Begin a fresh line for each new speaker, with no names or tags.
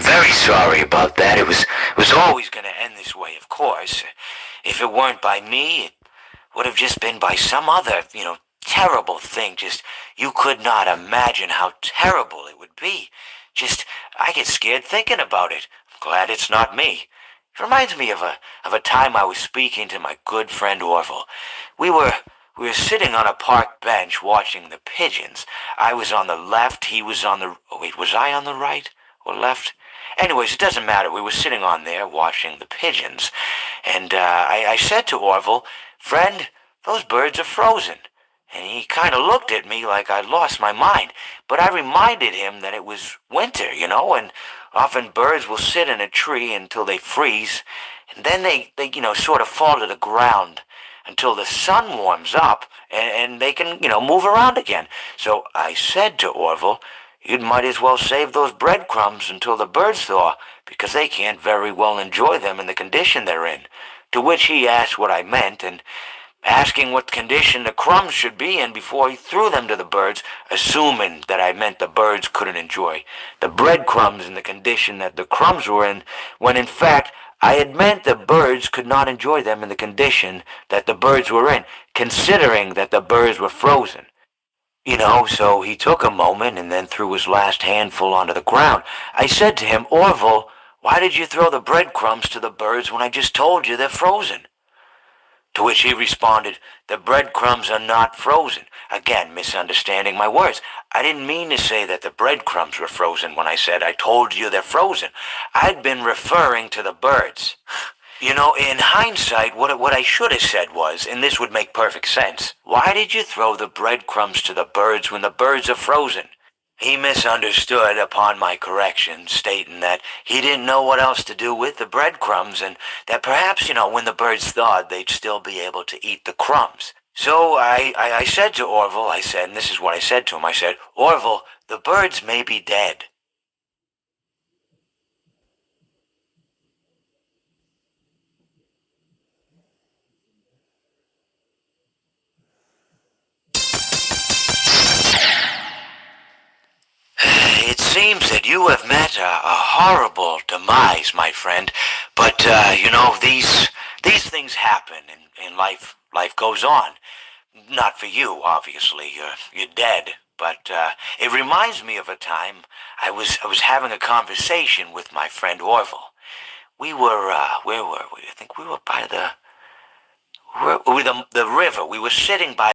very sorry about that. It was always going to end this way, of course. If it weren't by me, it would have just been by some other, terrible thing. Just, you could not imagine how terrible it would be. Just, I get scared thinking about it. I'm glad it's not me. It reminds me of a time I was speaking to my good friend Orville. We were we were sitting on a park bench watching the pigeons. I was on the left, he was on the... Oh, wait, was I on the right or left? Anyways, it doesn't matter. We were sitting on there watching the pigeons. And I said to Orville, "Friend, those birds are frozen." And he kind of looked at me like I'd lost my mind. But I reminded him that it was winter, and often birds will sit in a tree until they freeze, and then they sort of fall to the ground until the sun warms up, and they can, move around again. So I said to Orville, "You might as well save those breadcrumbs until the birds thaw, because they can't very well enjoy them in the condition they're in." To which he asked what I meant, and asking what condition the crumbs should be in before he threw them to the birds, assuming that I meant the birds couldn't enjoy the breadcrumbs in the condition that the crumbs were in, when in fact I had meant the birds could not enjoy them in the condition that the birds were in, considering that the birds were frozen. So he took a moment and then threw his last handful onto the ground. I said to him, "Orville, why did you throw the breadcrumbs to the birds when I just told you they're frozen?" To which he responded, "The breadcrumbs are not frozen." Again, misunderstanding my words. I didn't mean to say that the breadcrumbs were frozen when I said I told you they're frozen. I'd been referring to the birds. In hindsight, what I should have said was, and this would make perfect sense, "Why did you throw the breadcrumbs to the birds when the birds are frozen?" He misunderstood upon my correction, stating that he didn't know what else to do with the breadcrumbs, and that perhaps, when the birds thawed, they'd still be able to eat the crumbs. So I said to Orville, and this is what I said to him, I said, "Orville, the birds may be dead." It seems that you have met a horrible demise, my friend. But these things happen, and life goes on. Not for you, obviously. You're dead. But it reminds me of a time I was having a conversation with my friend Orville. We were where were we? I think we were by the river. We were sitting by